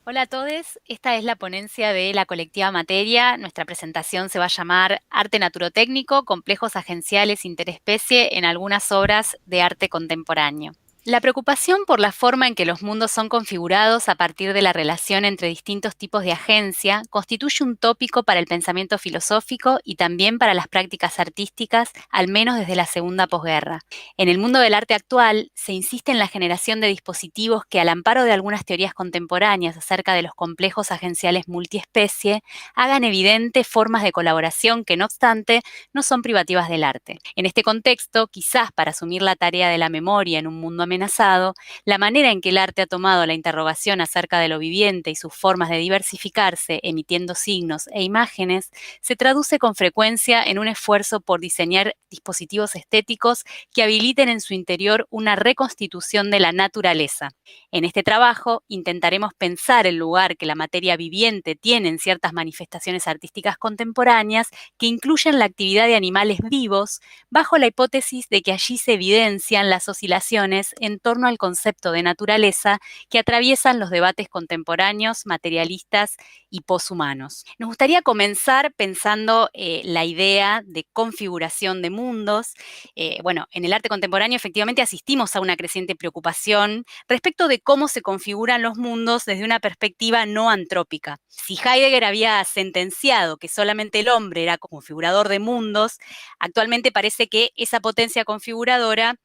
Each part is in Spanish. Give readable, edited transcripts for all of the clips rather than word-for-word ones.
Hola a todos, esta es la ponencia de la colectiva Materia. Nuestra presentación se va a llamar Arte Naturotécnico, complejos agenciales interespecie en algunas obras de arte contemporáneo. La preocupación por la forma en que los mundos son configurados a partir de la relación entre distintos tipos de agencia constituye un tópico para el pensamiento filosófico y también para las prácticas artísticas, al menos desde la segunda posguerra. En el mundo del arte actual se insiste en la generación de dispositivos que, al amparo de algunas teorías contemporáneas acerca de los complejos agenciales multiespecie, hagan evidente formas de colaboración que, no obstante, no son privativas del arte. En este contexto, quizás para asumir la tarea de la memoria en un mundo amenazado, la manera en que el arte ha tomado la interrogación acerca de lo viviente y sus formas de diversificarse, emitiendo signos e imágenes, se traduce con frecuencia en un esfuerzo por diseñar dispositivos estéticos que habiliten en su interior una reconstitución de la naturaleza. En este trabajo intentaremos pensar el lugar que la materia viviente tiene en ciertas manifestaciones artísticas contemporáneas que incluyen la actividad de animales vivos, bajo la hipótesis de que allí se evidencian las oscilaciones en torno al concepto de naturaleza que atraviesan los debates contemporáneos, materialistas y poshumanos. Nos gustaría comenzar pensando la idea de configuración de mundos. Bueno, en el arte contemporáneo efectivamente asistimos a una creciente preocupación respecto de cómo se configuran los mundos desde una perspectiva no antrópica. Si Heidegger había sentenciado que solamente el hombre era configurador de mundos, actualmente parece que esa potencia configuradora,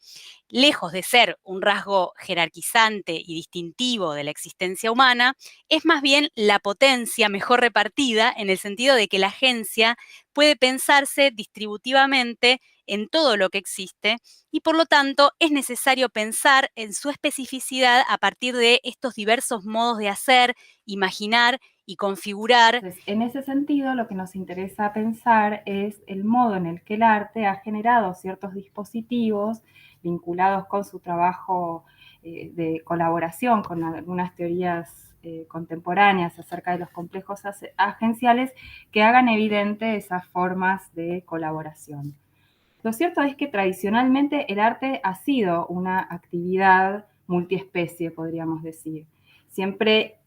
lejos de ser un rasgo jerarquizante y distintivo de la existencia humana, es más bien la potencia mejor repartida, en el sentido de que la agencia puede pensarse distributivamente en todo lo que existe y, por lo tanto, es necesario pensar en su especificidad a partir de estos diversos modos de hacer, imaginar y configurar. Entonces, en ese sentido, lo que nos interesa pensar es el modo en el que el arte ha generado ciertos dispositivos vinculados con su trabajo de colaboración con algunas teorías contemporáneas acerca de los complejos agenciales que hagan evidente esas formas de colaboración. Lo cierto es que tradicionalmente el arte ha sido una actividad multiespecie, podríamos decir. Siempre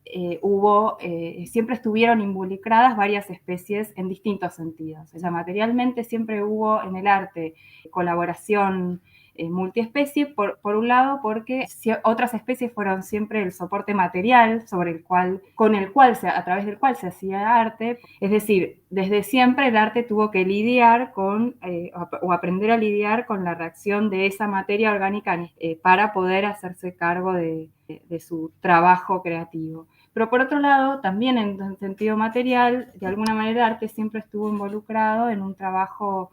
siempre estuvieron involucradas varias especies en distintos sentidos. O sea, materialmente siempre hubo en el arte colaboración multiespecie, por un lado, porque otras especies fueron siempre el soporte material a través del cual se hacía arte. Es decir, desde siempre el arte tuvo que lidiar o aprender a lidiar con la reacción de esa materia orgánica para poder hacerse cargo de su trabajo creativo. Pero por otro lado, también en sentido material, de alguna manera el arte siempre estuvo involucrado en un trabajo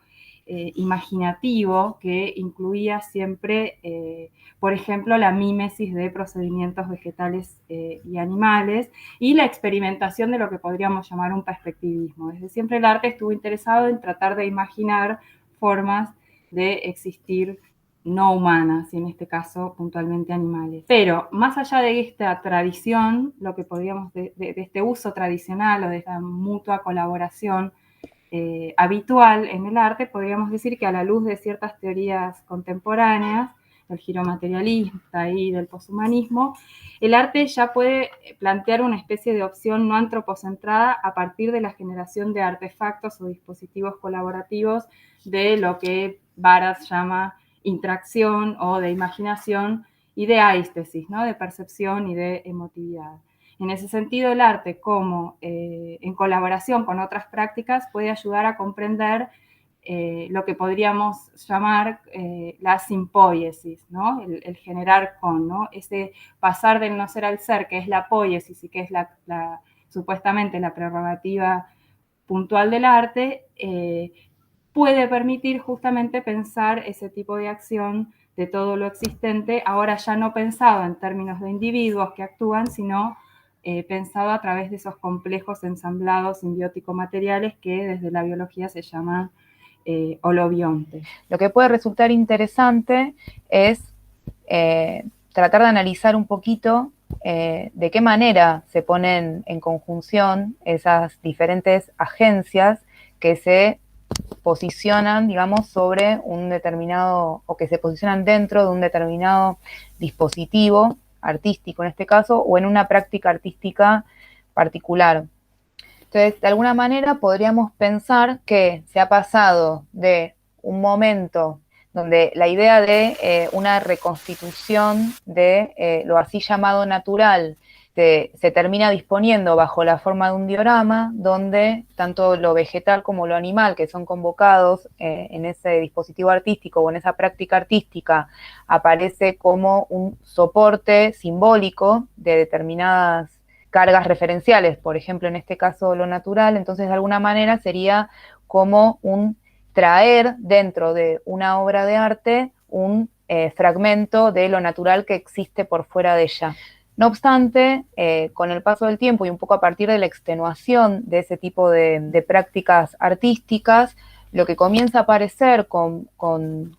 imaginativo que incluía siempre, por ejemplo, la mímesis de procedimientos vegetales y animales y la experimentación de lo que podríamos llamar un perspectivismo. Desde siempre el arte estuvo interesado en tratar de imaginar formas de existir no humanas, y en este caso puntualmente animales. Pero más allá de esta tradición, lo que podríamos, de este uso tradicional o de esta mutua colaboración habitual en el arte, podríamos decir que a la luz de ciertas teorías contemporáneas, del giro materialista y del poshumanismo, el arte ya puede plantear una especie de opción no antropocentrada a partir de la generación de artefactos o dispositivos colaborativos de lo que Barat llama interacción o de imaginación y de aistesis, ¿no? De percepción y de emotividad. En ese sentido, el arte, como en colaboración con otras prácticas, puede ayudar a comprender lo que podríamos llamar la simpoiesis, ¿no? El generar con, ¿no? Ese pasar del no ser al ser, que es la poiesis y que es supuestamente la prerrogativa puntual del arte, puede permitir justamente pensar ese tipo de acción de todo lo existente, ahora ya no pensado en términos de individuos que actúan, sino pensado a través de esos complejos ensamblados simbiótico-materiales que desde la biología se llaman holobiontes. Lo que puede resultar interesante es tratar de analizar un poquito de qué manera se ponen en conjunción esas diferentes agencias que se posicionan, digamos, sobre un determinado, o que se posicionan dentro de un determinado dispositivo artístico en este caso, o en una práctica artística particular. Entonces, de alguna manera podríamos pensar que se ha pasado de un momento donde la idea de una reconstitución de lo así llamado natural se termina disponiendo bajo la forma de un diorama, donde tanto lo vegetal como lo animal, que son convocados en ese dispositivo artístico o en esa práctica artística, aparece como un soporte simbólico de determinadas cargas referenciales, por ejemplo, en este caso lo natural. Entonces de alguna manera sería como un traer dentro de una obra de arte un fragmento de lo natural que existe por fuera de ella. No obstante, con el paso del tiempo y un poco a partir de la extenuación de ese tipo de prácticas artísticas, lo que comienza a aparecer con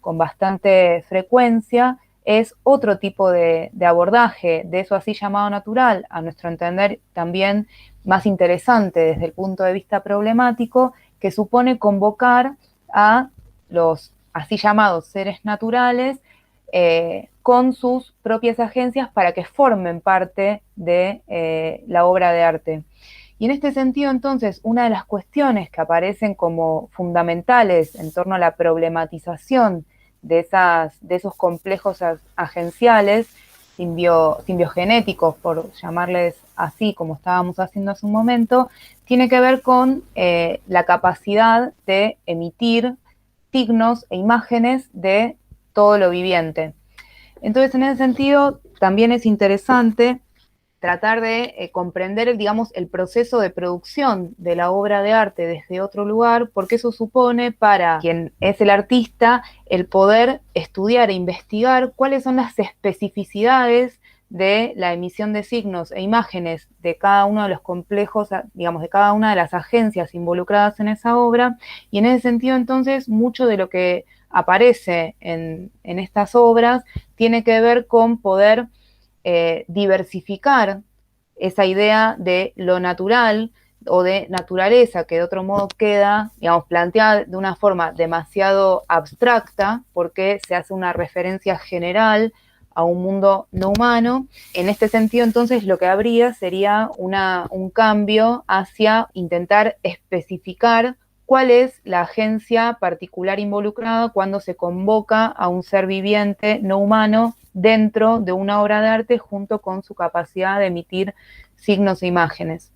bastante frecuencia es otro tipo de abordaje de eso así llamado natural, a nuestro entender también más interesante desde el punto de vista problemático, que supone convocar a los así llamados seres naturales con sus propias agencias para que formen parte de la obra de arte. Y en este sentido, entonces, una de las cuestiones que aparecen como fundamentales en torno a la problematización de esos complejos agenciales, simbiogenéticos, por llamarles así, como estábamos haciendo hace un momento, tiene que ver con la capacidad de emitir signos e imágenes de todo lo viviente. Entonces, en ese sentido, también es interesante tratar de comprender, digamos, el proceso de producción de la obra de arte desde otro lugar, porque eso supone para quien es el artista el poder estudiar e investigar cuáles son las especificidades de la emisión de signos e imágenes de cada uno de los complejos, digamos, de cada una de las agencias involucradas en esa obra, y en ese sentido, entonces, mucho de lo que aparece en estas obras tiene que ver con poder diversificar esa idea de lo natural o de naturaleza, que de otro modo queda, digamos, planteada de una forma demasiado abstracta, porque se hace una referencia general a un mundo no humano. En este sentido, entonces, lo que habría sería un cambio hacia intentar especificar cuál es la agencia particular involucrada cuando se convoca a un ser viviente no humano dentro de una obra de arte junto con su capacidad de emitir signos e imágenes.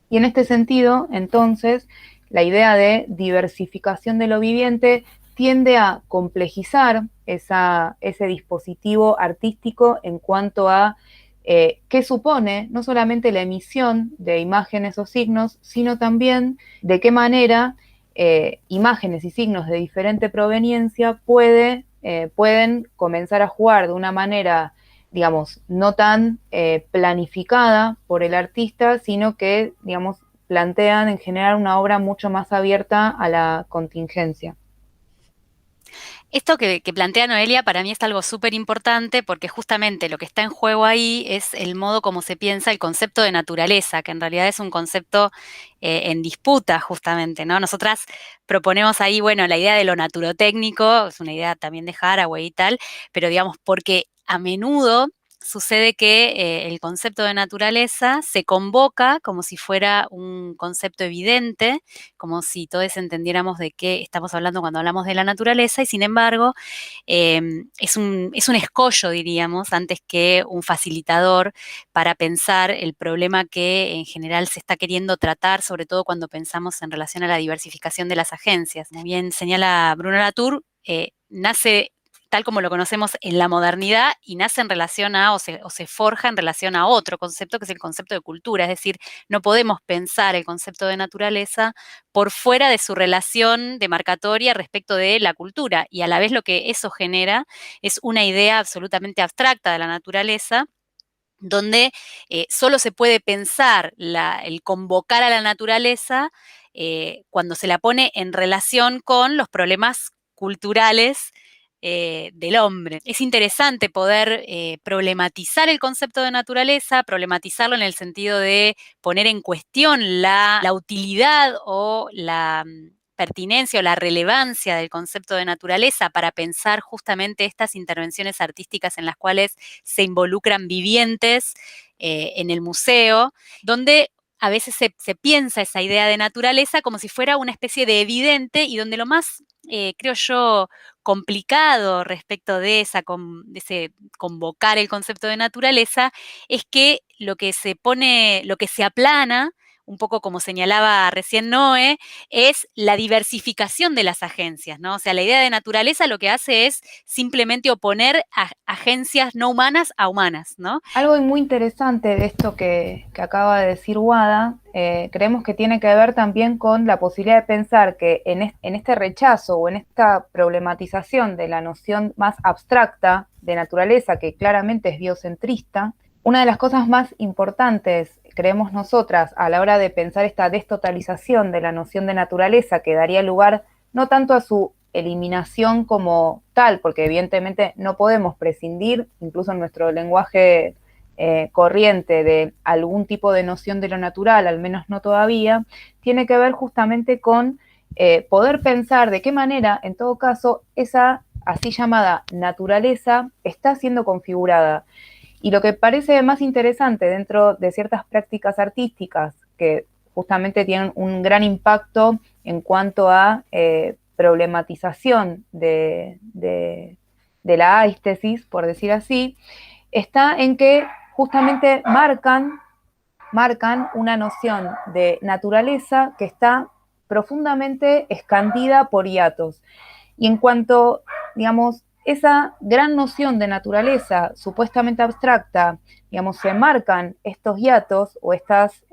Y en este sentido, entonces, la idea de diversificación de lo viviente tiende a complejizar ese dispositivo artístico en cuanto a qué supone no solamente la emisión de imágenes o signos, sino también de qué manera imágenes y signos de diferente proveniencia pueden comenzar a jugar de una manera, digamos, no tan planificada por el artista, sino que, digamos, plantean en general una obra mucho más abierta a la contingencia. Esto que plantea Noelia para mí es algo súper importante porque justamente lo que está en juego ahí es el modo como se piensa el concepto de naturaleza, que en realidad es un concepto en disputa justamente, ¿no? Nosotras proponemos ahí, bueno, la idea de lo naturotécnico, es una idea también de Haraway y tal, pero digamos, porque a menudo sucede que el concepto de naturaleza se convoca como si fuera un concepto evidente, como si todos entendiéramos de qué estamos hablando cuando hablamos de la naturaleza, y sin embargo es un escollo, diríamos, antes que un facilitador para pensar el problema que en general se está queriendo tratar, sobre todo cuando pensamos en relación a la diversificación de las agencias. Como bien señala Bruno Latour, nace tal como lo conocemos en la modernidad y nace en relación a, o se forja en relación a otro concepto, que es el concepto de cultura. Es decir, no podemos pensar el concepto de naturaleza por fuera de su relación demarcatoria respecto de la cultura. Y a la vez lo que eso genera es una idea absolutamente abstracta de la naturaleza, donde solo se puede pensar el convocar a la naturaleza cuando se la pone en relación con los problemas culturales del hombre. Es interesante poder problematizar el concepto de naturaleza, problematizarlo en el sentido de poner en cuestión la utilidad o pertinencia o la relevancia del concepto de naturaleza para pensar justamente estas intervenciones artísticas en las cuales se involucran vivientes en el museo, donde a veces se piensa esa idea de naturaleza como si fuera una especie de evidente y donde lo más, creo yo, complicado respecto de ese convocar el concepto de naturaleza es que lo que se aplana, un poco como señalaba recién Noé, es la diversificación de las agencias, ¿no? O sea, la idea de naturaleza lo que hace es simplemente oponer a agencias no humanas a humanas, ¿no? Algo muy interesante de esto que acaba de decir Wada, creemos que tiene que ver también con la posibilidad de pensar que en este rechazo o en esta problematización de la noción más abstracta de naturaleza, que claramente es biocentrista, una de las cosas más importantes, creemos nosotras, a la hora de pensar esta destotalización de la noción de naturaleza, que daría lugar no tanto a su eliminación como tal, porque evidentemente no podemos prescindir, incluso en nuestro lenguaje corriente, de algún tipo de noción de lo natural, al menos no todavía, tiene que ver justamente con poder pensar de qué manera, en todo caso, esa así llamada naturaleza está siendo configurada. Y lo que parece más interesante dentro de ciertas prácticas artísticas que justamente tienen un gran impacto en cuanto a problematización de la aístesis, por decir así, está en que justamente marcan una noción de naturaleza que está profundamente escandida por hiatos. Y en cuanto, digamos, esa gran noción de naturaleza supuestamente abstracta, digamos, se marcan estos hiatos o estas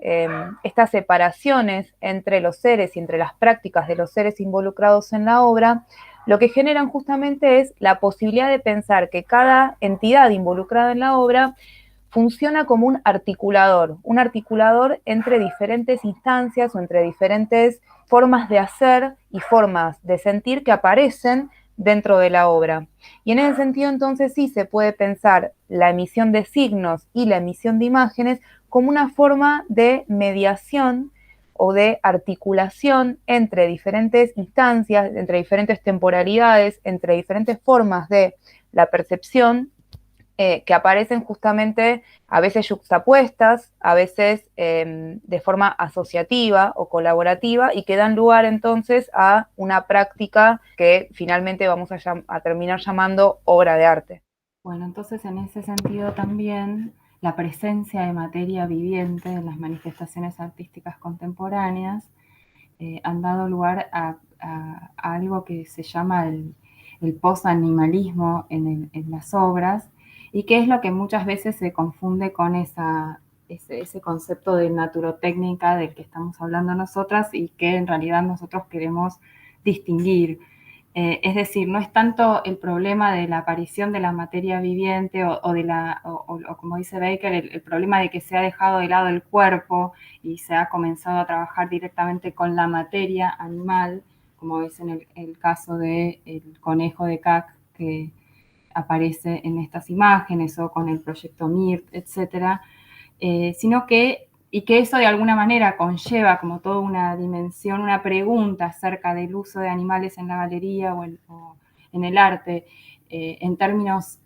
separaciones entre los seres y entre las prácticas de los seres involucrados en la obra, lo que generan justamente es la posibilidad de pensar que cada entidad involucrada en la obra funciona como un articulador entre diferentes instancias o entre diferentes formas de hacer y formas de sentir que aparecen dentro de la obra. Y en ese sentido, entonces, sí se puede pensar la emisión de signos y la emisión de imágenes como una forma de mediación o de articulación entre diferentes instancias, entre diferentes temporalidades, entre diferentes formas de la percepción que aparecen justamente a veces yuxtapuestas, a veces de forma asociativa o colaborativa y que dan lugar entonces a una práctica que finalmente vamos a terminar llamando obra de arte. Bueno, entonces en ese sentido también la presencia de materia viviente en las manifestaciones artísticas contemporáneas han dado lugar a algo que se llama el posanimalismo en las obras, y que es lo que muchas veces se confunde con ese concepto de naturotécnica del que estamos hablando nosotras y que en realidad nosotros queremos distinguir. Es decir, no es tanto el problema de la aparición de la materia viviente o como dice Baker, el problema de que se ha dejado de lado el cuerpo y se ha comenzado a trabajar directamente con la materia animal, como es en el caso del conejo de Cac que aparece en estas imágenes o con el proyecto MIRT, etcétera, sino que eso de alguna manera conlleva como toda una dimensión, una pregunta acerca del uso de animales en la galería o en el arte, en términos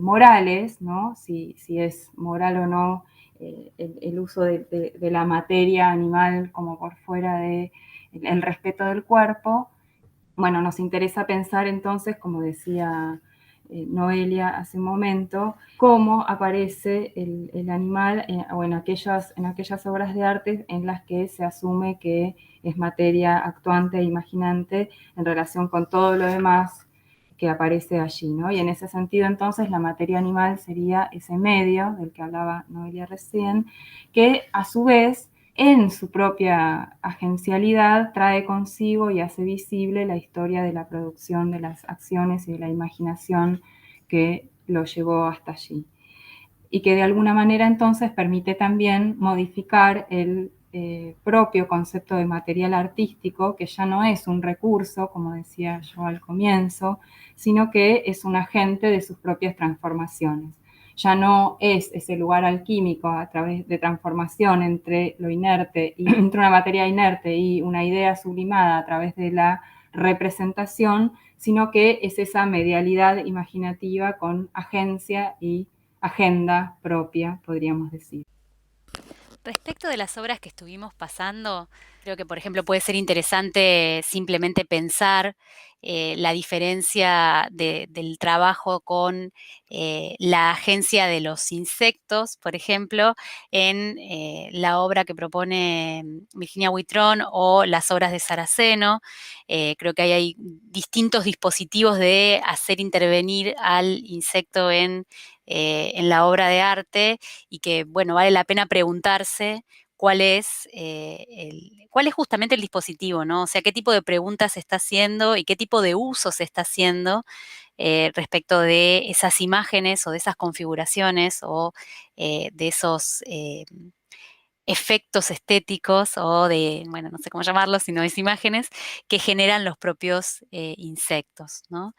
morales, ¿no? Si es moral o no el uso de la materia animal como por fuera del respeto del cuerpo. Bueno, nos interesa pensar entonces, como decía Noelia hace un momento, cómo aparece el animal o en aquellas obras de arte en las que se asume que es materia actuante e imaginante en relación con todo lo demás que aparece allí, ¿no? Y en ese sentido, entonces, la materia animal sería ese medio del que hablaba Noelia recién, que a su vez en su propia agencialidad trae consigo y hace visible la historia de la producción de las acciones y de la imaginación que lo llevó hasta allí. Y que de alguna manera entonces permite también modificar el propio concepto de material artístico, que ya no es un recurso, como decía yo al comienzo, sino que es un agente de sus propias transformaciones. ya no es ese lugar alquímico a través de transformación entre lo inerte y entre una materia inerte y una idea sublimada a través de la representación, sino que es esa medialidad imaginativa con agencia y agenda propia, podríamos decir. Respecto de las obras que estuvimos pasando, creo que, por ejemplo, puede ser interesante simplemente pensar la diferencia del trabajo con la agencia de los insectos, por ejemplo, en la obra que propone Virginia Huitrón o las obras de Saraceno. Creo que hay distintos dispositivos de hacer intervenir al insecto en la obra de arte y que, bueno, vale la pena preguntarse cuál es justamente el dispositivo, ¿no? O sea, qué tipo de preguntas se está haciendo y qué tipo de uso se está haciendo respecto de esas imágenes o de esas configuraciones o de esos efectos estéticos o de, bueno, no sé cómo llamarlos, sino de imágenes que generan los propios insectos, ¿no?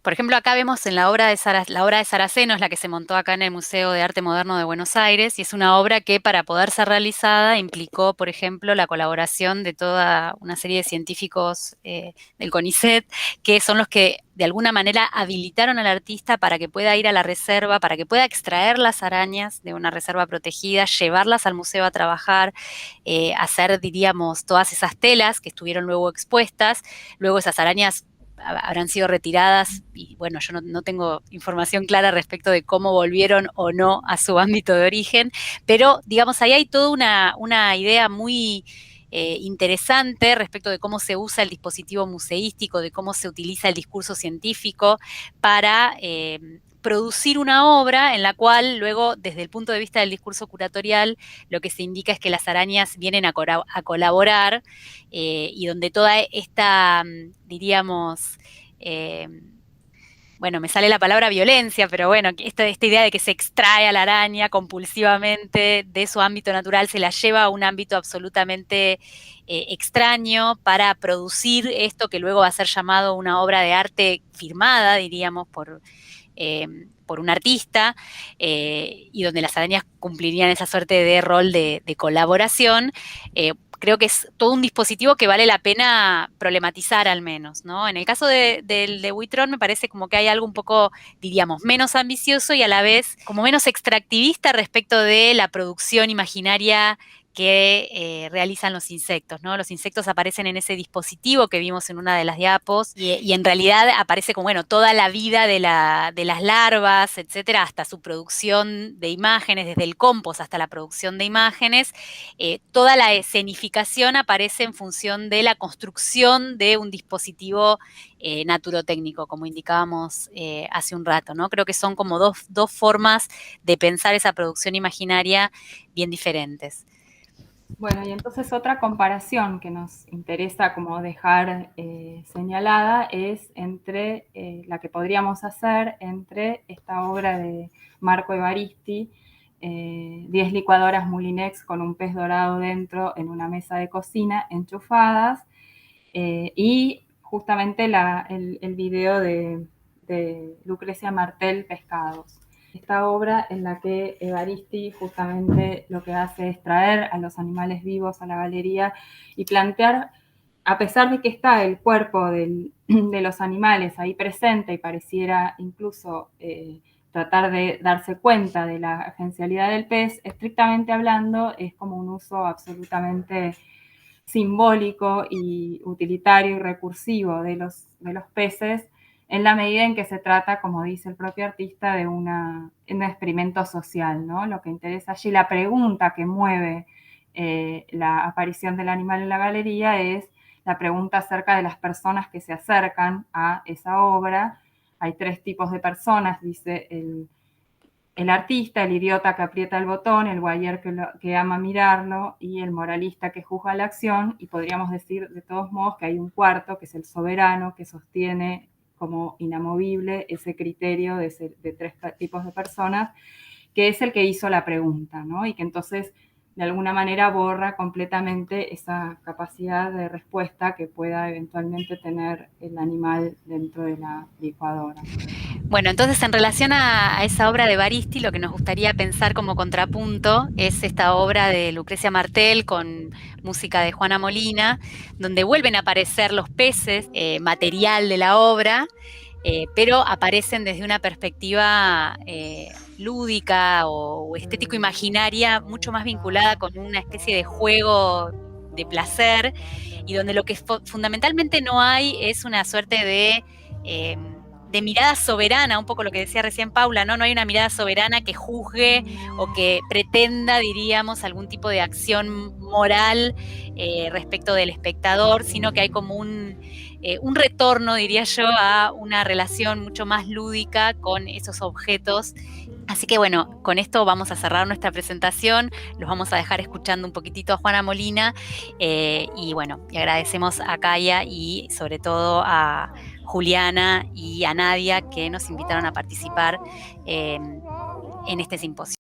Por ejemplo, acá vemos en la obra de Saraceno, es la que se montó acá en el Museo de Arte Moderno de Buenos Aires, y es una obra que para poder ser realizada implicó, por ejemplo, la colaboración de toda una serie de científicos del CONICET, que son los que de alguna manera habilitaron al artista para que pueda ir a la reserva, para que pueda extraer las arañas de una reserva protegida, llevarlas al museo a trabajar, hacer, diríamos, todas esas telas que estuvieron luego expuestas. Luego esas arañas habrán sido retiradas y bueno, yo no tengo información clara respecto de cómo volvieron o no a su ámbito de origen, pero digamos, ahí hay toda una idea muy interesante respecto de cómo se usa el dispositivo museístico, de cómo se utiliza el discurso científico para producir una obra en la cual luego, desde el punto de vista del discurso curatorial, lo que se indica es que las arañas vienen a colaborar y donde toda esta, diríamos, eh, bueno, me sale la palabra violencia, pero bueno, esta idea de que se extrae a la araña compulsivamente de su ámbito natural, se la lleva a un ámbito absolutamente extraño para producir esto que luego va a ser llamado una obra de arte firmada, diríamos, por un artista, y donde las arañas cumplirían esa suerte de rol de colaboración. Creo que es todo un dispositivo que vale la pena problematizar al menos, ¿no? En el caso de Huitrón me parece como que hay algo un poco, diríamos, menos ambicioso y a la vez como menos extractivista respecto de la producción imaginaria que realizan los insectos, ¿no? Los insectos aparecen en ese dispositivo que vimos en una de las diapos y en realidad aparece como, bueno, toda la vida de las larvas, etcétera, hasta su producción de imágenes, desde el compost hasta la producción de imágenes. Toda la escenificación aparece en función de la construcción de un dispositivo naturotécnico, como indicábamos hace un rato, ¿no? Creo que son como dos formas de pensar esa producción imaginaria bien diferentes. Bueno, y entonces otra comparación que nos interesa como dejar señalada es entre la que podríamos hacer entre esta obra de Marco Evaristi, 10 licuadoras Moulinex con un pez dorado dentro en una mesa de cocina enchufadas, y justamente el video de Lucrecia Martel, Pescados. Esta obra en la que Evaristi justamente lo que hace es traer a los animales vivos a la galería y plantear, a pesar de que está el cuerpo de los animales ahí presente y pareciera incluso tratar de darse cuenta de la agencialidad del pez, estrictamente hablando es como un uso absolutamente simbólico y utilitario y recursivo de los peces, en la medida en que se trata, como dice el propio artista, de un experimento social, ¿no? Lo que interesa allí, la pregunta que mueve la aparición del animal en la galería es la pregunta acerca de las personas que se acercan a esa obra. Hay 3 tipos de personas, dice el artista, el idiota que aprieta el botón, el voyeur que ama mirarlo y el moralista que juzga la acción. Y podríamos decir de todos modos que hay un cuarto, que es el soberano, que sostiene como inamovible ese criterio de 3 tipos de personas, que es el que hizo la pregunta, ¿no? Y que entonces de alguna manera borra completamente esa capacidad de respuesta que pueda eventualmente tener el animal dentro de la licuadora. Bueno, entonces en relación a esa obra de Baristi, lo que nos gustaría pensar como contrapunto es esta obra de Lucrecia Martel con música de Juana Molina, donde vuelven a aparecer los peces, material de la obra, pero aparecen desde una perspectiva lúdica o estético-imaginaria, mucho más vinculada con una especie de juego de placer, y donde lo que fundamentalmente no hay es una suerte de mirada soberana, un poco lo que decía recién Paula, ¿no? No hay una mirada soberana que juzgue o que pretenda, diríamos, algún tipo de acción moral respecto del espectador, sino que hay como un retorno, diría yo, a una relación mucho más lúdica con esos objetos. Así que bueno, con esto vamos a cerrar nuestra presentación, los vamos a dejar escuchando un poquitito a Juana Molina y bueno, y agradecemos a Kaya y sobre todo a Juliana y a Nadia que nos invitaron a participar en este simposio.